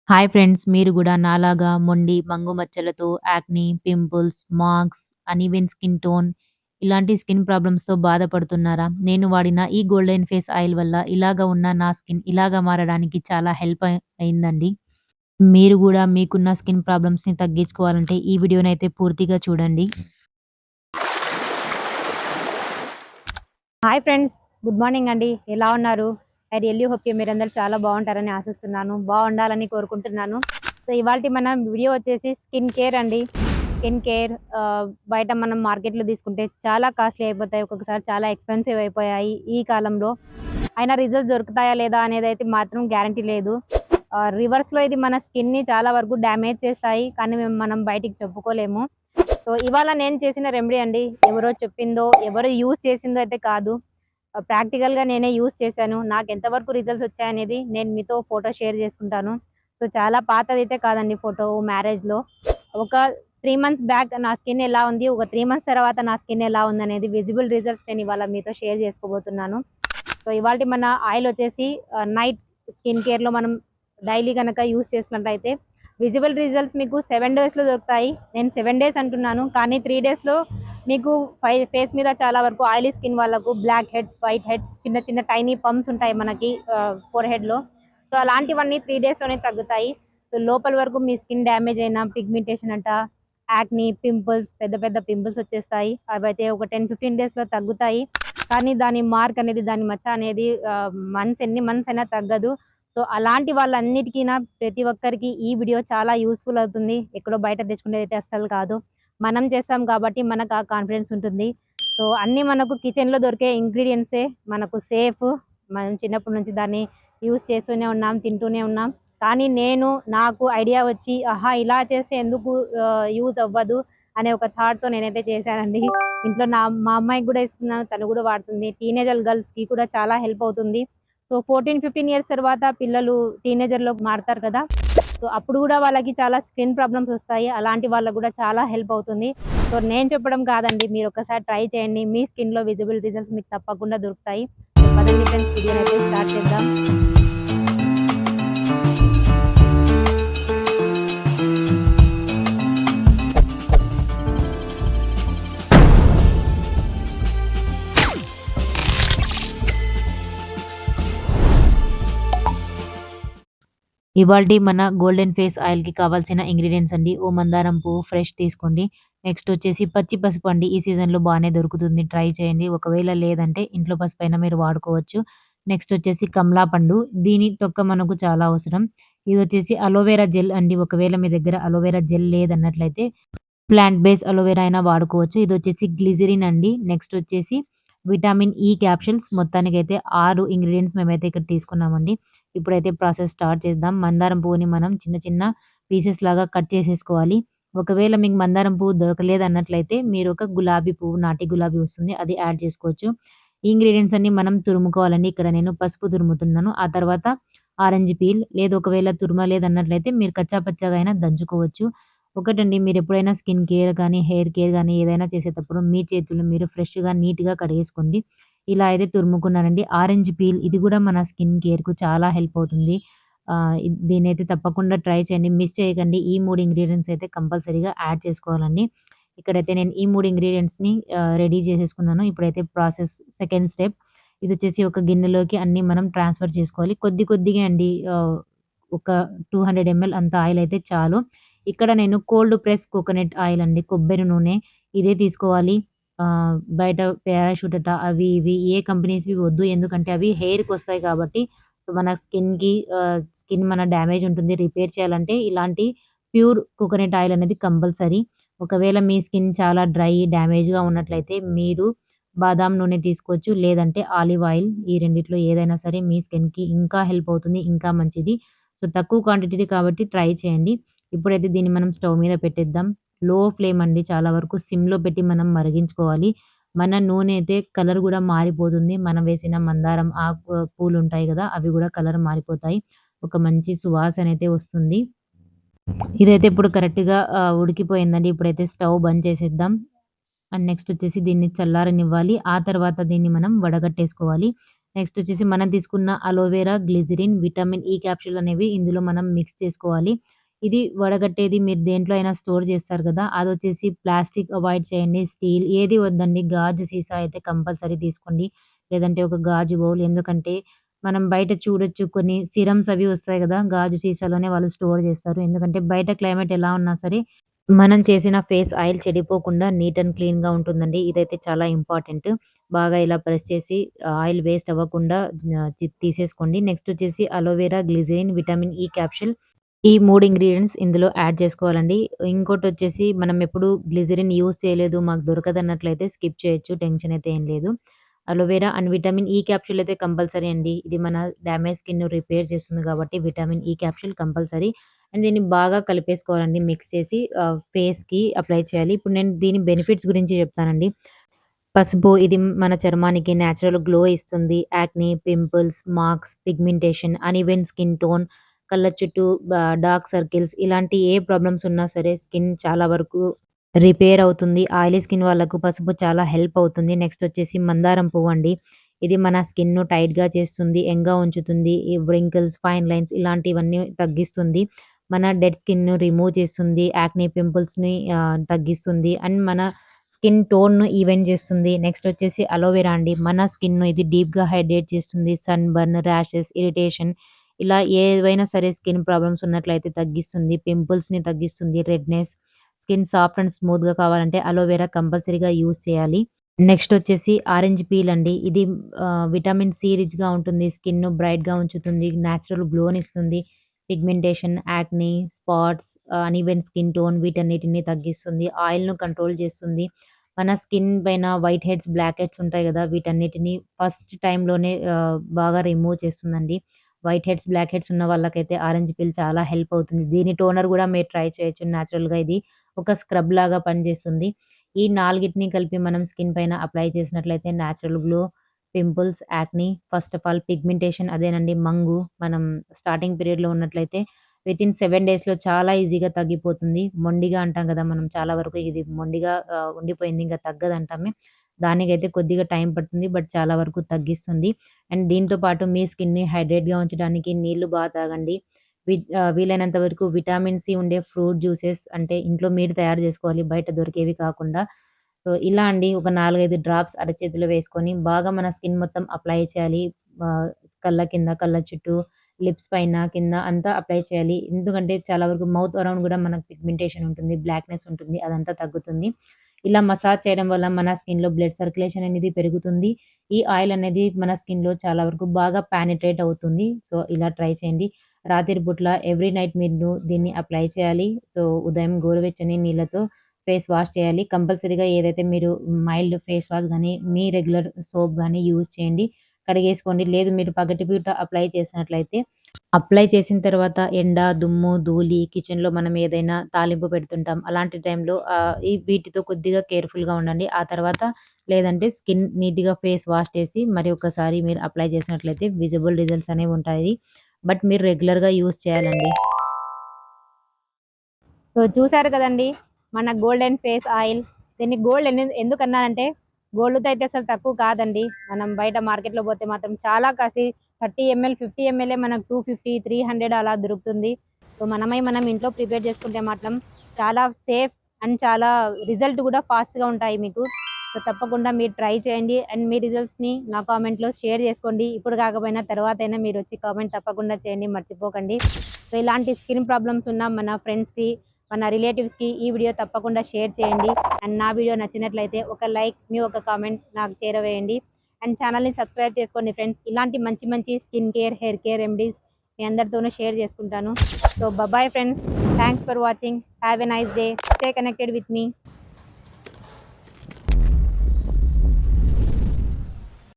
Hi friends. మీరు గూడా నాలాగా మొండి, మంగు మచ్చలతో, acne, pimples, marks, uneven skin tone ఇలాంటి స్కిన్ ప్రాబ్లమ్స్‌తో బాధపడుతున్నారా? నేను వాడిన ఈ గోల్డెన్ ఫేస్ ఆయిల్ వల్ల ఇలాగ ఉన్న నా స్కిన్ ఇలాగ మారడానికి చాలా హెల్ప్ అయిందండి. మీరు గూడా మీకున్న స్కిన్ ప్రాబ్లమ్స్‌ని తగ్గించుకోవాలంటే ఈ వీడియోనైతే పూర్తిగా చూడండి. Hi friends. గుడ్ మార్నింగ్ అండి. ఎలా ఉన్నారు? ఐ రియల్లీ హోప్ మీరందరూ చాలా బాగుంటారని ఆశిస్తున్నాను. బాగుండాలని కోరుకుంటున్నాను. సో, ఇవాల్టి మన వీడియో వచ్చేసి స్కిన్ కేర్ అండి. స్కిన్ కేర్ బయట మనం మార్కెట్‌లో తీసుకుంటే చాలా కాస్ట్‌లీ అయిపోతాయి. ఒక్కొక్కసారి చాలా ఎక్స్‌పెన్సివ్ అయిపోయాయి ఈ కాలంలో. అయినా రిజల్ట్స్ దొరుకుతాయా లేదా అనేదైతే మాత్రం గ్యారంటీ లేదు. రివర్స్‌లో ఇది మన స్కిన్‌ని చాలా వరకు డ్యామేజ్ చేస్తాయి. కానీ మనం బయటికి చెప్పుకోలేము. సో, ఇవాళ నేను చేసిన రెమెడీ అండి. ఎవరో చెప్పిందో, ఎవరు యూజ్ చేసిందో అయితే కాదు. ప్రాక్టికల్‌గా నేనే యూజ్ చేశాను. నాకు ఎంతవరకు రిజల్ట్స్ వచ్చాయనేది నేను మీతో ఫోటో షేర్ చేసుకుంటాను. సో, చాలా పాతదైతే కాదండి ఫోటో మ్యారేజ్‌లో. ఒక 3 మంత్స్ బ్యాక్ నా స్కిన్ ఎలా ఉంది, ఒక 3 మంత్స్ తర్వాత నా స్కిన్ ఎలా ఉందనేది విజిబుల్ రిజల్ట్స్ నేను ఇవాళ మీతో షేర్ చేసుకోబోతున్నాను. సో, ఇవాల్టి మన ఆయిల్ వచ్చేసి నైట్ స్కిన్ కేర్‌లో మనం డైలీ గనక యూజ్ చేసినట్టయితే విజిబుల్ రిజల్ట్స్ మీకు 7 డేస్‌లో దొరుకుతాయి. నేను 7 డేస్ అంటున్నాను. కానీ 3 డేస్‌లో మీకు ఫేస్ మీద చాలా వరకు ఆయిలీ స్కిన్ వాళ్ళకు బ్లాక్ హెడ్స్, వైట్ హెడ్స్, చిన్న చిన్న టైనీ పంప్స్ ఉంటాయి మనకి ఫోర్ హెడ్‌లో. సో, అలాంటివన్నీ 3 డేస్‌లోనే తగ్గుతాయి. సో, లోపల వరకు మీ స్కిన్ డ్యామేజ్ అయిన పిగ్మెంటేషన్ అంట, యాక్ని, పింపుల్స్, పెద్ద పెద్ద పింపుల్స్ వచ్చేస్తాయి. అవైతే ఒక 10, 15 డేస్‌లో తగ్గుతాయి. కానీ దాని మార్క్ అనేది, దాని మచ్చ అనేది ఎన్ని మంత్స్ అయినా తగ్గదు. సో, అలాంటి వాళ్ళన్నిటికీనా ప్రతి ఒక్కరికి ఈ వీడియో చాలా యూజ్‌ఫుల్ అవుతుంది. ఎక్కడో బయట తెచ్చుకునేదైతే అస్సలు కాదు. మనం చేస్తాం కాబట్టి మనకు ఆ కాన్ఫిడెన్స్ ఉంటుంది. సో, అన్నీ మనకు కిచెన్‌లో దొరికే ఇంగ్రీడియెంట్సే మనకు సేఫ్. మనం చిన్నప్పటి నుంచి దాన్ని యూజ్ చేస్తూనే ఉన్నాం, తింటూనే ఉన్నాం. కానీ నాకు ఐడియా వచ్చి, ఆహా! ఇలా చేస్తే ఎందుకు యూజ్ అవ్వదు అనే ఒక థాట్‌తో నేనైతే చేశానండి. ఇంట్లో మా అమ్మాయికి గూడా ఇస్తున్నాను. తను గూడా వాడుతుంది. టీనేజర్ గర్ల్స్‌కి కూడా చాలా హెల్ప్ అవుతుంది. సో, 14, 15 ఇయర్స్ తర్వాత పిల్లలు టీనేజర్‌లోకి మారుతారు కదా! సో, అప్పుడు గూడా వాళ్ళకి చాలా స్కిన్ ప్రాబ్లమ్స్ ఒస్తాయి. అలాంటి వాళ్ళకి గూడా చాలా హెల్ప్ అవుతుంది. సో, నేను చెప్పడం కాదండి. మీరొక్కసారి ట్రై చేయండి. మీ స్కిన్‌లో విజిబుల్ రిజల్ట్స్ మీకు తప్పకుండా దొరుకుతాయి. సో, పదండి ఫ్రెండ్స్, వీడియోనైతే స్టార్ట్ చేద్దాం. ఇవాల్టి మన గోల్డెన్ ఫేస్ ఆయిల్‌కి కావాల్సిన ఇంగ్రీడియెంట్స్ అండి. ఓ మందారం పువ్వు ఫ్రెష్ తీసుకోండి. నెక్స్ట్ వచ్చేసి పచ్చి పసుపు అండి. ఈ సీజన్‌లో బానే దొరుకుతుంది. ట్రై చేయండి. ఒకవేళ లేదంటే ఇంట్లో పసుపైనా మీరు వాడుకోవచ్చు. నెక్స్ట్ వచ్చేసి కమలా పండు. దీని తొక్క మనకు చాలా అవసరం. ఇదొచ్చేసి అలోవెరా జెల్ అండి. ఒకవేళ మీ దగ్గర అలోవెరా జెల్ లేదన్నట్లయితే ప్లాంట్ బేస్ అలోవెరా అయినా వాడుకోవచ్చు. ఇదొచ్చేసి గ్లిజరిన్ అండి. నెక్స్ట్ వచ్చేసి విటామిన్ ఈ క్యాప్సూల్స్. మొత్తానికైతే 6 ఇంగ్రీడియెంట్స్ మేమైతే ఇక్కడ తీసుకున్నామండి. ఇప్పుడైతే ప్రాసెస్ స్టార్ట్ చేద్దాం. మందారం పువ్వుని మనం చిన్న చిన్న పీసెస్ లాగా కట్ చేసేసుకోవాలి. ఒకవేళ మీకు మందారం పువ్వు దొరకలేదన్నట్లయితే మీరొక గులాబీ పువ్వు, నాటి గులాబీ వస్తుంది. అది యాడ్ చేసుకోవచ్చు. ఈ ఇంగ్రీడియెంట్స్ అన్నీ మనం తురుముకోవాలండి. ఇక్కడ నేను పసుపు తురుముతున్నాను. ఆ తర్వాత ఆరెంజ్ పీల్, లేదు ఒకవేళ తురమలేదన్నట్లయితే మీరు కచ్చా పచ్చాగా అయినా దంచుకోవచ్చు. ఒకటండి, మీరెప్పుడైనా స్కిన్ కేర్ గానీ, హెయిర్ కేర్ గానీ ఏదైనా చేసేటప్పుడు మీ చేతులు మీరు ఫ్రెష్‌గా, నీట్‌గా కడిగేసుకోండి. ఇలా అయితే తురుముకున్నానండి. ఆరెంజ్ పీల్ ఇది గూడా మన స్కిన్ కేర్‌కు చాలా హెల్ప్ అవుతుంది. దీన్నైతే తప్పకుండా ట్రై చేయండి. మిస్ చేయకండి. ఈ 3 ఇంగ్రీడియెంట్స్ అయితే కంపల్సరీగా యాడ్ చేసుకోవాలండి. ఇక్కడైతే నేను ఈ 3 ఇంగ్రీడియెంట్స్‌ని రెడీ చేసేసుకున్నాను. ఇప్పుడైతే ప్రాసెస్ సెకండ్ స్టెప్. ఇదొచ్చేసి ఒక గిన్నెలోకి అన్నీ మనం ట్రాన్స్‌ఫర్ చేసుకోవాలి. కొద్ది కొద్దిగా అండి. ఒక 200 ఎంఎల్ అంత ఆయిల్ అయితే చాలు. ఇక్కడ నేను కోల్డ్ ప్రెస్ కోకోనట్ ఆయిల్ అండి. కొబ్బరి నూనె ఇదే తీసుకోవాలి. బయట పారాషూట్ అట అవి ఇవి ఏ కంపెనీస్‌వి వద్దు. ఎందుకంటే అవి హెయిర్‌కొస్తాయి కాబట్టి. సో, మన స్కిన్ మన డ్యామేజ్ ఉంటుంది. రిపేర్ చేయాలంటే ఇలాంటి ప్యూర్ కోకోనట్ ఆయిల్ అనేది కంపల్సరీ. ఒకవేళ మీ స్కిన్ చాలా డ్రై, డ్యామేజ్‌గా ఉన్నట్లయితే మీరు బాదాం నూనె తీసుకోవచ్చు. లేదంటే ఆలివ్ ఆయిల్. ఈ రెండిట్లో ఏదైనా సరే మీ స్కిన్‌కి ఇంకా హెల్ప్ అవుతుంది. ఇంకా మంచిది. సో, తక్కువ క్వాంటిటీ కాబట్టి ట్రై చేయండి. ఇప్పుడైతే దీన్ని మనం స్టవ్ మీద పెట్టేద్దాం. లో ఫ్లేమ్ అండి. చాలా వరకు సిమ్‌లో పెట్టి మనం మరిగించుకోవాలి. మన నూనె అయితే కలర్ గూడా మారిపోతుంది. మనం వేసిన మందారం పూలుంటాయి గదా! అవి గూడా కలర్ మారిపోతాయి. ఒక మంచి సువాసనైతే వస్తుంది. ఇదైతే ఇప్పుడు కరెక్ట్‌గా ఉడికిపోయిందండి. ఇప్పుడైతే స్టవ్ బంద్ చేసేద్దాం. అండ్ నెక్స్ట్ వచ్చేసి దీన్ని చల్లారనివ్వాలి. ఆ తర్వాత దీన్ని మనం వడగట్టేసుకోవాలి. నెక్స్ట్ వచ్చేసి మనం తీసుకున్న aloe vera, glycerin, vitamin E capsule అనేవి ఇందులో మనం మిక్స్ చేసుకోవాలి. ఇది వడగట్టేది మీరు దేంట్లో అయినా స్టోర్ చేస్తారు కదా! అదొచ్చేసి ప్లాస్టిక్ అవాయిడ్ చేయండి. స్టీల్ ఏది వద్దండి. గాజు సీసా అయితే కంపల్సరీ తీసుకోండి. లేదంటే ఒక గాజు బౌల్. ఎందుకంటే మనం బయట చూడొచ్చు కొన్ని సిరమ్స్ అవి వస్తాయి గదా! గాజు సీసాలోనే వాళ్ళు స్టోర్ చేస్తారు. ఎందుకంటే బయట క్లైమేట్ ఎలా ఉన్నా సరే మనం చేసిన ఫేస్ ఆయిల్ చెడిపోకుండా నీట్ అండ్ క్లీన్‌గా ఉంటుందండి. ఇదైతే చాలా ఇంపార్టెంట్. బాగా ఇలా ప్రెస్ చేసి ఆయిల్ వేస్ట్ అవ్వకుండా తీసేసుకోండి. నెక్స్ట్ వచ్చేసి aloe vera, glycerin, vitamin E capsule ఈ 3 ఇంగ్రీడియెంట్స్ ఇందులో యాడ్ చేసుకోవాలండి. ఇంకోటొచ్చేసి మనం ఎప్పుడు గ్లిజరిన్ యూజ్ చేయలేదు, మాకు దొరకదన్నట్లయితే స్కిప్ చేయొచ్చు. టెన్షన్ అయితే ఏం లేదు. Aloe vera and vitamin E capsule అయితే కంపల్సరీ అండి. ఇది మన డ్యామేజ్ స్కిన్‌ను రిపేర్ చేస్తుంది కాబట్టి vitamin E capsule compulsory. And దీన్ని బాగా కలిపేసుకోవాలండి. మిక్స్ చేసి ఫేస్‌కి అప్లై చేయాలి. ఇప్పుడు నేను దీని బెనిఫిట్స్ గురించి చెప్తానండి. పసుపు ఇది మన చర్మానికి నేచురల్ గ్లో ఇస్తుంది. Acne, pimples, marks, pigmentation, uneven skin tone, కళ్ళ చుట్టూ డార్క్ సర్కిల్స్ ఇలాంటి ఏ ప్రాబ్లమ్స్ ఉన్నా సరే స్కిన్ చాలా వరకు రిపేర్ అవుతుంది. ఆయిలీ స్కిన్ వాళ్ళకు పసుపు చాలా హెల్ప్ అవుతుంది. నెక్స్ట్ వచ్చేసి మందారం పువ్వండి. ఇది మన స్కిన్‌ను టైట్‌గా చేస్తుంది. యంగ్‌గా ఉంచుతుంది. ఈ వ్రింకిల్స్, ఫైన్ లైన్స్ ఇలాంటివన్నీ తగ్గిస్తుంది. మన డెడ్ స్కిన్‌ను రిమూవ్ చేస్తుంది. యాక్ని, పింపుల్స్‌ని తగ్గిస్తుంది. అండ్ మన స్కిన్ టోన్‌ను ఈవెన్ చేస్తుంది. నెక్స్ట్ వచ్చేసి అలోవెరా అండి. మన స్కిన్‌ను ఇది డీప్‌గా హైడ్రేట్ చేస్తుంది. సన్ బర్న్, ర్యాషెస్, ఇరిటేషన్ ఇలా ఏవైనా సరే స్కిన్ ప్రాబ్లమ్స్ ఉన్నట్లయితే తగ్గిస్తుంది. పింపుల్స్‌ని తగ్గిస్తుంది. రెడ్‌నెస్, స్కిన్ సాఫ్ట్ అండ్ స్మూత్‌గా కావాలంటే అలోవెరా కంపల్సరీగా యూజ్ చేయాలి. నెక్స్ట్ వచ్చేసి ఆరెంజ్ పీల్ అండి. ఇది విటమిన్ సి రిచ్‌గా ఉంటుంది. స్కిన్‌ను బ్రైట్‌గా ఉంచుతుంది. నేచురల్ గ్లోనిస్తుంది. Pigmentation, acne, spots, uneven skin tone వీటన్నిటిని తగ్గిస్తుంది. ఆయిల్‌ను కంట్రోల్ చేస్తుంది. మన స్కిన్ పైన వైట్ హెడ్స్, బ్లాక్ హెడ్స్ ఉంటాయి గదా! వీటన్నిటిని ఫస్ట్ టైమ్‌లోనే బాగా రిమూవ్ చేస్తుందండి. వైట్ హెడ్స్, బ్లాక్ హెడ్స్ ఉన్న వాళ్ళకైతే ఆరెంజ్ పీల్ చాలా హెల్ప్ అవుతుంది. దీని టోనర్ గూడా మీరు ట్రై చేయొచ్చు. నేచురల్‌గా ఇది ఒక స్క్రబ్ లాగా పనిచేస్తుంది. ఈ నాలుగిటిని కలిపి మనం స్కిన్ పైన అప్లై చేసినట్లయితే natural glow, pimples, acne, first of all pigmentation అదేనండి మంగు మనం స్టార్టింగ్ పీరియడ్‌లో ఉన్నట్లయితే వితిన్ 7 డేస్‌లో చాలా ఈజీగా తగ్గిపోతుంది. మొండిగా అంటాం గదా! మనం చాలా వరకు ఇది మొండిగా ఉండిపోయింది ఇంక తగ్గదంటామే. దానికైతే కొద్దిగా టైం పడుతుంది. బట్ చాలా వరకు తగ్గిస్తుంది. అండ్ దీంతో పాటు మీ స్కిన్‌ని హైడ్రేట్‌గా ఉంచడానికి నీళ్లు తాగండి. వీలైనంత వరకు విటమిన్ సి ఉండే ఫ్రూట్ జ్యూసెస్ అంటే ఇంట్లో మీరు తయారు చేసుకోవాలి. బయట దొరికేవి కాకుండా. సో, ఇలా అండి ఒక 4, 5 డ్రాప్స్ అరచేతిలో వేసుకొని బాగా మన స్కిన్ మొత్తం అప్లై చేయాలి. కళ్ళ కింద, కళ్ళ చుట్టూ, లిప్స్ పైన, కింద అంతా అప్లై చేయాలి. ఎందుకంటే చాలా వరకు మౌత్ అరౌండ్ గూడా మనకు పిగ్మెంటేషన్ ఉంటుంది. బ్లాక్‌నెస్ ఉంటుంది. అదంతా తగ్గుతుంది. ఇలా మసాజ్ చేయడం వల్ల మన స్కిన్‌లో బ్లడ్ సర్క్యులేషన్ అనేది పెరుగుతుంది. ఈ ఆయిల్ అనేది మన స్కిన్‌లో చాలా వరకు బాగా పెనిట్రేట్ అవుతుంది. సో, ఇలా ట్రై చేయండి. రాత్రి పూట్ల ఎవ్రీ నైట్ మీరు దీన్ని అప్లై చేయాలి. సో, ఉదయం గోరువెచ్చని నీళ్ళతో ఫేస్ వాష్ చేయాలి. కంపల్సరీగా ఏదైతే మీరు మైల్డ్ ఫేస్ వాష్ గాని, మీ రెగ్యులర్ సోప్ గాని యూజ్ చేయండి. కడిగేసుకోండి. లేదు మీరు పగటిపూట అప్లై చేసినట్లయితే అప్లై చేసిన తర్వాత ఎండ, దుమ్ము, ధూళి కిచెన్‌లో మనం ఏదైనా తాలింపు పెడుతుంటాం. అలాంటి టైంలో వీటితో కొద్దిగా కేర్‌ఫుల్‌గా ఉండండి. ఆ తర్వాత లేదంటే స్కిన్ నీట్‌గా ఫేస్ వాష్ చేసి మరి ఒక్కసారి మీరు అప్లై చేసినట్లయితే విజిబుల్ రిజల్ట్స్ అనేవి ఉంటాయి. బట్ మీరు రెగ్యులర్‌గా యూజ్ చేయాలండి. సో చూసారు కదండీ! మన గోల్డెన్ ఫేస్ ఆయిల్. దీన్ని గోల్డ్ ఎందుకన్నానంటే గోల్డ్‌తో అయితే అసలు తక్కువ కాదండి. మనం బయట మార్కెట్‌లో పోతే మాత్రం చాలా కాస్ట్లీ 30 ఎంఎల్, 50 ఎంఎల్‌ఏ మనకు 250, 300 అలా దొరుకుతుంది. సో మనం ఇంట్లో ప్రిపేర్ చేసుకుంటే మాత్రం చాలా సేఫ్ అండ్ చాలా రిజల్ట్ కూడా ఫాస్ట్‌గా ఉంటాయి మీకు. సో తప్పకుండా మీరు ట్రై చేయండి. అండ్ మీ రిజల్ట్స్‌ని నా కామెంట్‌లో షేర్ చేసుకోండి. ఇప్పుడు కాకపోయినా తర్వాతైనా మీరొచ్చి కామెంట్ తప్పకుండా చేయండి మర్చిపోకండి. సో ఇలాంటి స్కిన్ ప్రాబ్లమ్స్ ఉన్న మన ఫ్రెండ్స్‌కి, మన రిలేటివ్స్‌కి ఈ వీడియో తప్పకుండా షేర్ చేయండి. అండ్ నా వీడియో నచ్చినట్లయితే ఒక లైక్, మీ ఒక కామెంట్ నాకు చేరవేయండి. అండ్ ఛానల్‌ని సబ్స్క్రైబ్ చేసుకోండి ఫ్రెండ్స్. ఇలాంటి మంచి మంచి skin care, hair care remedies మీ అందరితోనూ షేర్ చేసుకుంటాను. So bye friends. Thanks for watching. Have a nice day. Stay connected with me.